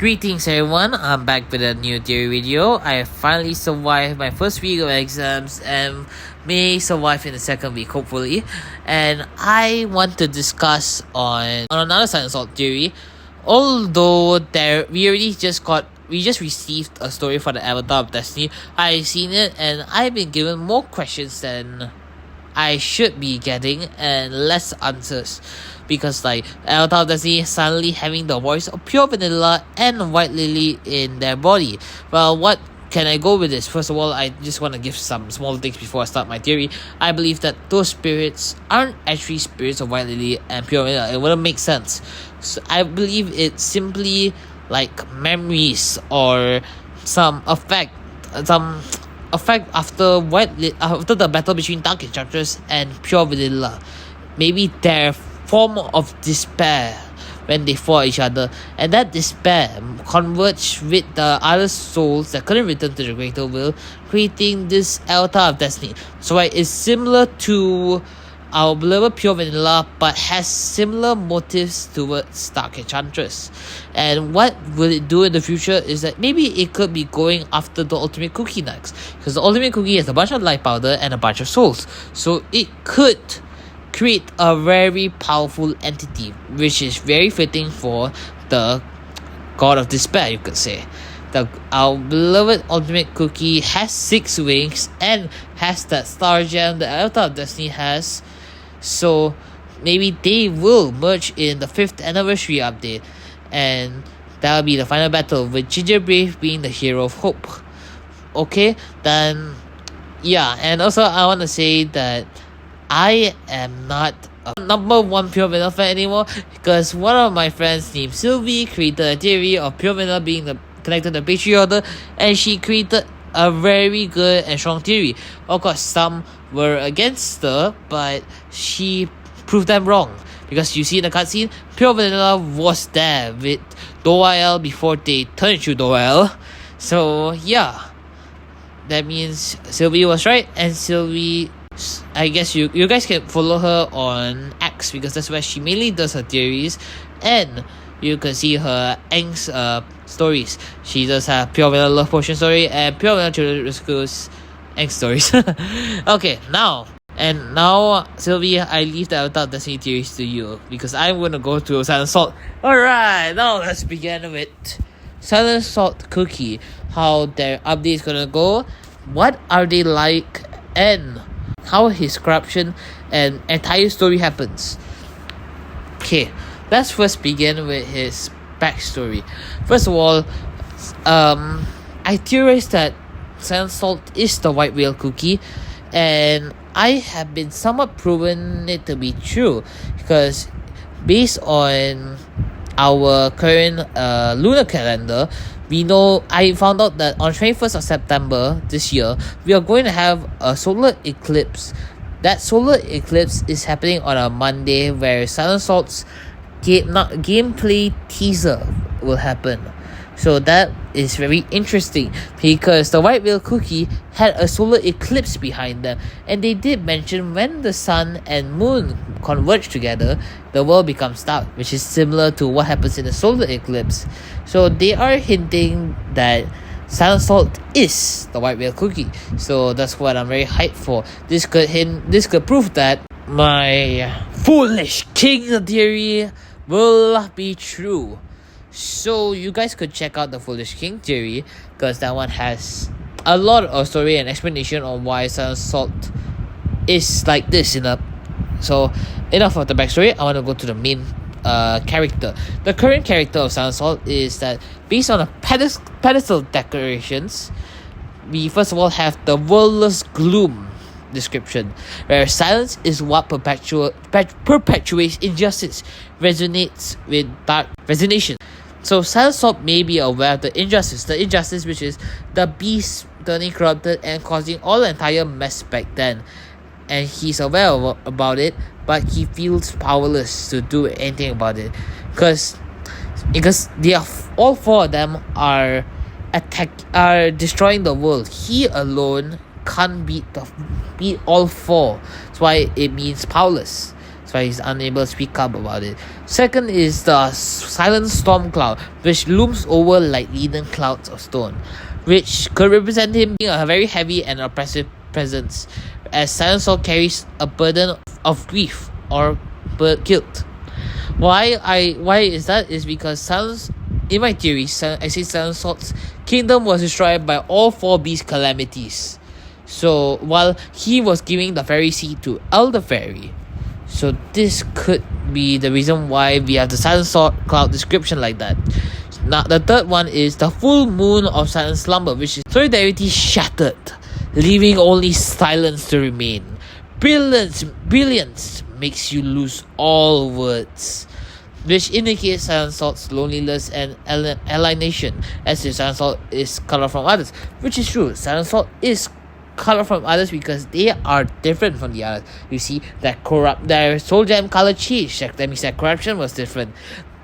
Greetings everyone, I'm back with a new theory video. I finally survived my first week of exams and may survive in the second week hopefully. And I want to discuss on another side of salt theory. Although we just received a story for the Avatar of Destiny. I've seen it and I've been given more questions than I should be getting and less answers, because Avatar of Destiny suddenly having the voice of Pure Vanilla and White Lily in their body. Well, what can I go with this? First of all, I just want to give some small things before I start my theory. I believe that those spirits aren't actually spirits of White Lily and Pure Vanilla. It wouldn't make sense. So I believe it's simply like memories or some effect after the battle between Dark Enchantress and Pure Vanilla. Maybe their form of despair when they fought each other, and that despair converged with the other souls that couldn't return to the Greater Will, creating this Avatar of Destiny. So it's similar to our beloved Pure Vanilla, but has similar motives towards Dark Enchantress. And what will it do in the future is that maybe it could be going after the Ultimate Cookie next, because the Ultimate Cookie has a bunch of light powder and a bunch of souls, so it could create a very powerful entity, which is very fitting for the God of Despair, you could say. Our beloved Ultimate Cookie has 6 wings and has that star gem the Avatar of Destiny has. So maybe they will merge in the 5th anniversary update, and that'll be the final battle with Ginger Brave being the hero of hope. Okay, then yeah, and also I want to say that I am not a number 1 Pure Vanilla fan anymore, because one of my friends named Sylvie created a theory of Pure Vanilla being connected to the Patriarch, and she created a very good and strong theory. Of course, some were against her, but she proved them wrong, because you see in the cutscene, Pure Vanilla was there with Doyle before they turned into Doyle. So yeah, that means Sylvie was right, and Sylvie, I guess you guys can follow her on X, because that's where she mainly does her theories, and you can see her angst stories. She does have Pure Vanilla Love Potion story and Pure Vanilla Children Rescues angst stories. Okay, now Sylvia, I leave the Avatar of Destiny theories to you, because I'm going to go to Silent Salt. Alright, now let's begin with Silent Salt Cookie. How their update is going to go, what are they like, and how his corruption and entire story happens. Okay, let's first begin with his backstory. First of all, I theorize that Silent Salt is the White Whale Cookie, and I have been somewhat proven it to be true, because based on our current lunar calendar, I found out that on 21st of September this year, we are going to have a solar eclipse. That solar eclipse is happening on a Monday, where Silent Salt's gameplay teaser will happen. So that is very interesting, because the White Whale Cookie had a solar eclipse behind them, and they did mention when the sun and moon converge together, the world becomes dark, which is similar to what happens in the solar eclipse. So they are hinting that Silent Salt is the White Whale Cookie. So that's what I'm very hyped for. This could prove that my foolish king theory will be true. So you guys could check out the Foolish King theory, because that one has a lot of story and explanation on why Silent Salt is like this. So enough of the backstory. I want to go to the main character. The current character of Silent Salt is that, based on the pedestal decorations, we first of all have the Worldless Gloom description, where silence is what perpetuates injustice, resonates with dark resonation. So Silent Salt may be aware of the injustice which is the beast turning corrupted and causing all the entire mess back then, and he's aware about it, but he feels powerless to do anything about it, because they are all 4 of them are destroying the world. He alone can't beat all 4. That's why it means powerless. That's why he's unable to speak up about it. Second is the silent storm cloud, which looms over like leaden clouds of stone, which could represent him being a very heavy and oppressive presence, as silent storm carries a burden of grief or guilt. Why is that? Is because silence, in my theory, I say Silent Sword's kingdom was destroyed by all four beast calamities. So while he was giving the fairy seed to Elder Fairy, so this could be the reason why we have the Silent Sword cloud description like that. Now the third one is the full moon of silent slumber, which is solidarity shattered, leaving only silence to remain. Brilliance makes you lose all words, which indicates Silent Sword's loneliness and alienation, as if Silent Sword is cut off from others, which is true. Silent Sword is cut off from others because they are different from the others. You see, their soul gem color changed. That means that corruption was different.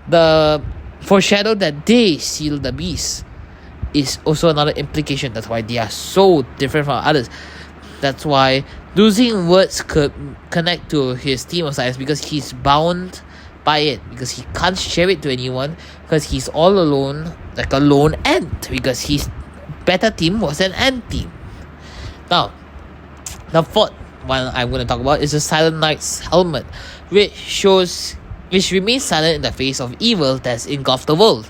The foreshadow that they seal the beast is also another implication. That's why they are so different from others. That's why losing words could connect to his theme of silence, because he's bound by it, because he can't share it to anyone, because he's all alone, like a lone ant, because his better team was an ant team. Now, the fourth one I'm going to talk about is the Silent Knight's helmet, which remains silent in the face of evil that's engulfed the world,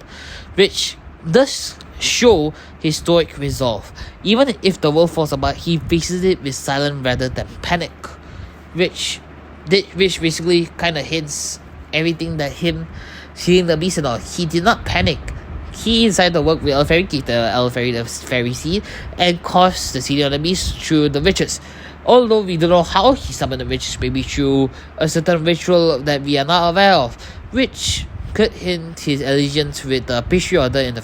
which does show his stoic resolve. Even if the world falls apart, he faces it with silence rather than panic, which basically kind of hints everything that him seeing the beast and all. He did not panic. He decided to work with Elder Fairy, gave the Elder Fairy the fairy seed, and caused the seeding of the beast through the witches. Although we don't know how he summoned the witches, maybe through a certain ritual that we are not aware of, which could hint his allegiance with the Pastry Order in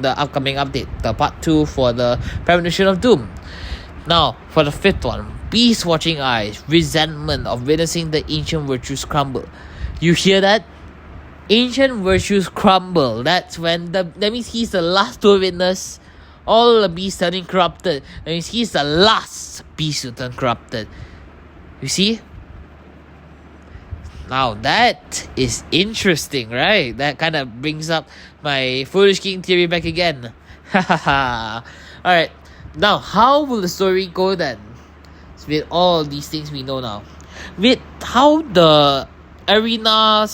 the upcoming update, the part 2 for the Premonition of Doom. Now, for the fifth one, Beast Watching Eyes, resentment of witnessing the ancient virtues crumble. You hear that? Ancient virtues crumble. That means he's the last to witness all the beasts turning corrupted. That means he's the last beast to turn corrupted. You see? Now that is interesting, right? That kind of brings up my Foolish King theory back again. Alright, now how will the story go then? With all these things we know now. With how the arena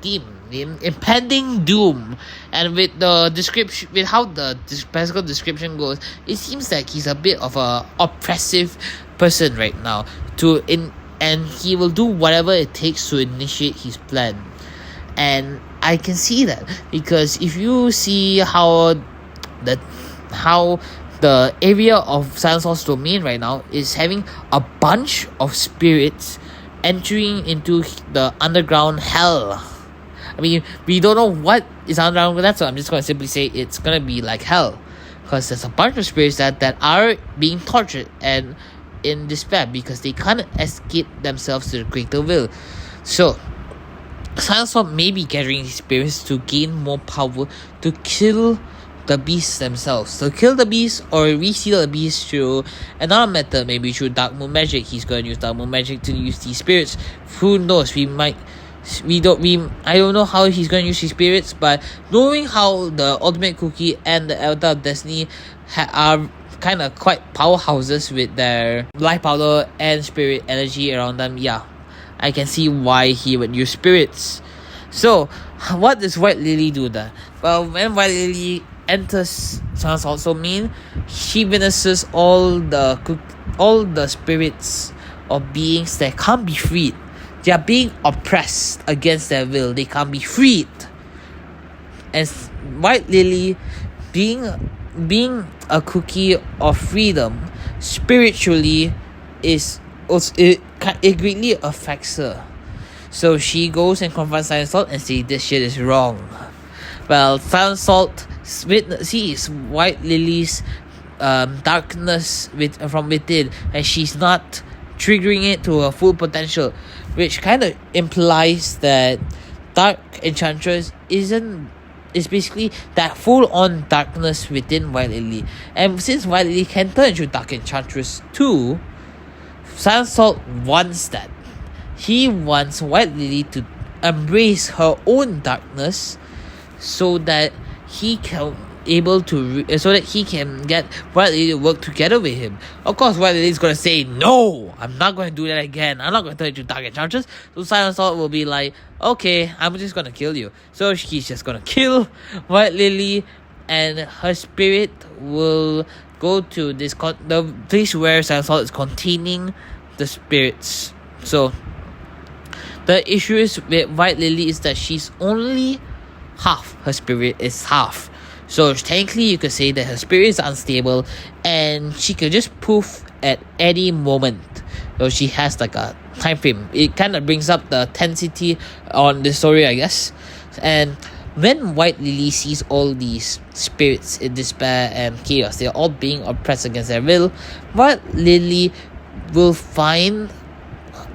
theme, the impending doom, and with the description, with how the physical description goes, it seems like he's a bit of a oppressive person right now. And he will do whatever it takes to initiate his plan. And I can see that, because if you see how the area of Silent Sword's domain right now is having a bunch of spirits entering into the underground hell. I mean, we don't know what is underground, that's why I'm just going to simply say it's going to be like hell, because there's a bunch of spirits that are being tortured and in despair because they can't escape themselves to the greater will. So Silent Sword may be gathering these spirits to gain more power to kill the beasts themselves. To kill the beasts or reseal the beasts through another method, maybe through Dark Moon Magic. He's going to use Dark Moon Magic to use these spirits. Who knows? I don't know how he's going to use these spirits, but knowing how the Ultimate Cookie and the Elder of Destiny are kind of quite powerhouses with their life powder and spirit energy around them, yeah, I can see why he would use spirits. So, what does White Lily do then? Well, when White Lily enters Silent also mean she witnesses all the spirits of beings that can't be freed. They are being oppressed against their will. They can't be freed. And White Lily, being a cookie of freedom, spiritually it greatly affects her. So she goes and confronts Silent Sword and says this shit is wrong. Well, Silent Sword sees White Lily's darkness from within, and she's not triggering it to her full potential, which kind of implies that Dark Enchantress is basically that full-on darkness within White Lily. And since White Lily can turn into Dark Enchantress too, Silent Salt wants that. He wants White Lily to embrace her own darkness, so that he can so that he can get White Lily to work together with him. Of course, White Lily is gonna say, "No, I'm not going to do that again. I'm not going to turn into Dark Enchantress." So Silent Salt will be like, "Okay, I'm just gonna kill you." So he's just gonna kill White Lily, and her spirit will go to the place where Silent Salt is containing the spirits. So the issue is with White Lily is that she's only half. Her spirit is half. So technically you could say that her spirit is unstable and she could just poof at any moment. So she has like a time frame. It kind of brings up the intensity on the story, I guess. And when White Lily sees all these spirits in despair and chaos, they're all being oppressed against their will, White Lily will find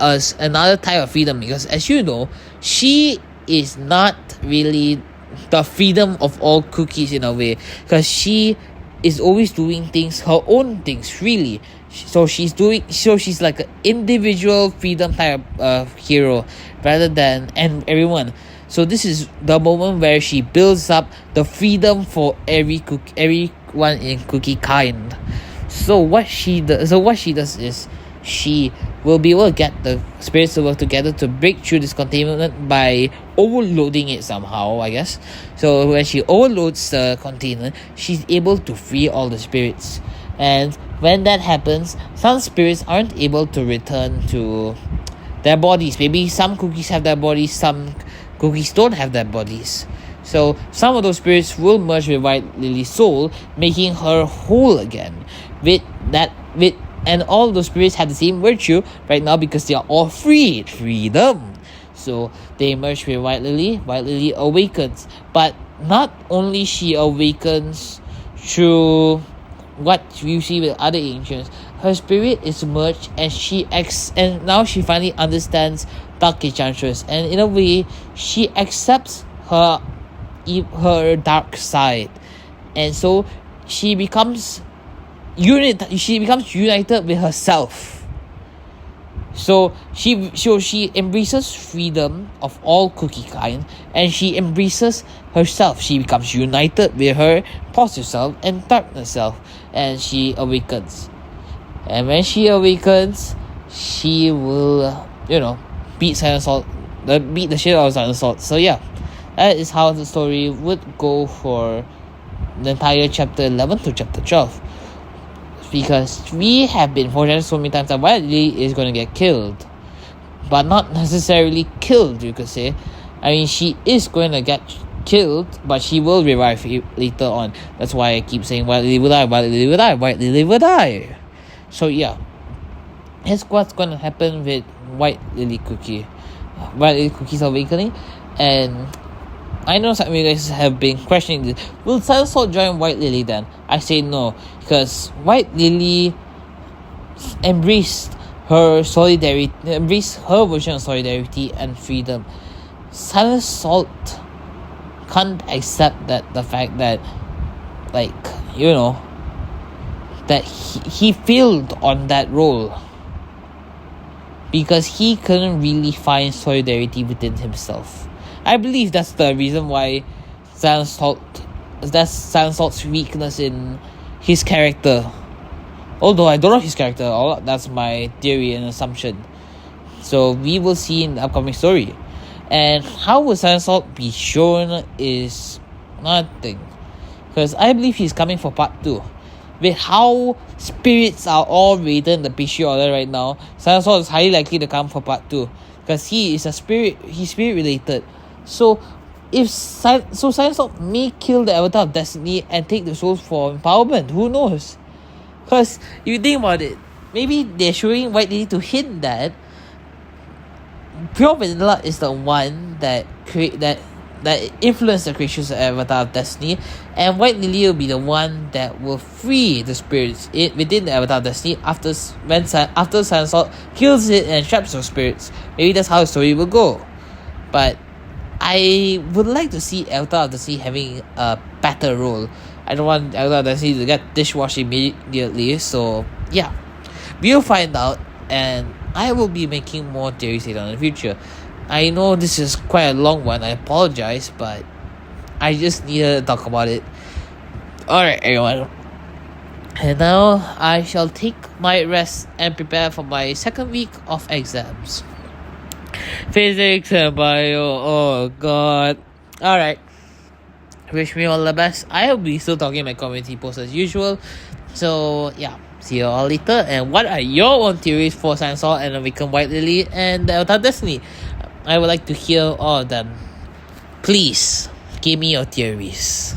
us another type of freedom, because as you know, she is not really the freedom of all cookies in a way, because she is always doing things, her own things, really. So she's like an individual freedom type of hero rather than everyone. So this is the moment where she builds up the freedom for everyone in cookie kind. So what she does is she will be able to get the spirits to work together to break through this containment by overloading it somehow, I guess. So when she overloads the container, she's able to free all the spirits. And when that happens, some spirits aren't able to return to their bodies. Maybe some cookies have their bodies, some cookies don't have their bodies. So some of those spirits will merge with White Lily's soul, making her whole again. And all those spirits have the same virtue right now because they are all freedom. So they merge with White Lily. White Lily awakens, but not only she awakens through what you see with other ancients, her spirit is merged, and now she finally understands Dark Enchantress, and in a way she accepts her dark side, and so she becomes united with herself. So she embraces freedom of all cookie kind, and she embraces herself. She becomes united with her positive self and darkness self, and she awakens. And when she awakens, she will, beat the shit out of Silent Salt. So yeah, that is how the story would go for the entire chapter 11 to chapter 12. Because we have been foreshadowed so many times that White Lily is going to get killed, but not necessarily killed, you could say. I mean, she is going to get killed, but she will revive later on. That's why I keep saying White Lily will die, White Lily will die, White Lily will die. So yeah, here's what's going to happen with White Lily Cookie. White Lily Cookie's awakening, and I know some of you guys have been questioning this. Will Silent Salt join White Lily then? I say no, because White Lily embraced her version of solidarity and freedom. Silent Salt can't accept the fact that, that he failed on that role, because he couldn't really find solidarity within himself. I believe that's the reason why that's Silent Salt's weakness in his character. Although I don't know his character, that's my theory and assumption. So we will see in the upcoming story. And how will Silent Salt be shown is nothing, because I believe he's coming for part 2. With how spirits are all rated in the Pastry Order right now, Silent Salt is highly likely to come for part 2, because he's spirit related. So Silent Salt may kill the Avatar of Destiny and take the souls for empowerment. Who knows? Because if you think about it, maybe they're showing White Lily to hint that Pure Vanilla is the one that influenced the creations of Avatar of Destiny, and White Lily will be the one that will free the spirits within the Avatar of Destiny after Silent Salt kills it and traps those spirits. Maybe that's how the story will go. But I would like to see Avatar of the Sea having a better role. I don't want Avatar of the Sea to get dishwashed immediately. So yeah, we'll find out and I will be making more theories later on in the future. I know this is quite a long one, I apologize, but I just need to talk about it. Alright, everyone. And now I shall take my rest and prepare for my second week of exams. Physics and bio, oh god. Alright. Wish me all the best. I will be still talking in my community post as usual. So yeah, see you all later. And what are your own theories for Sansol and Awakened White Lily and the Elder Destiny? I would like to hear all of them. Please give me your theories.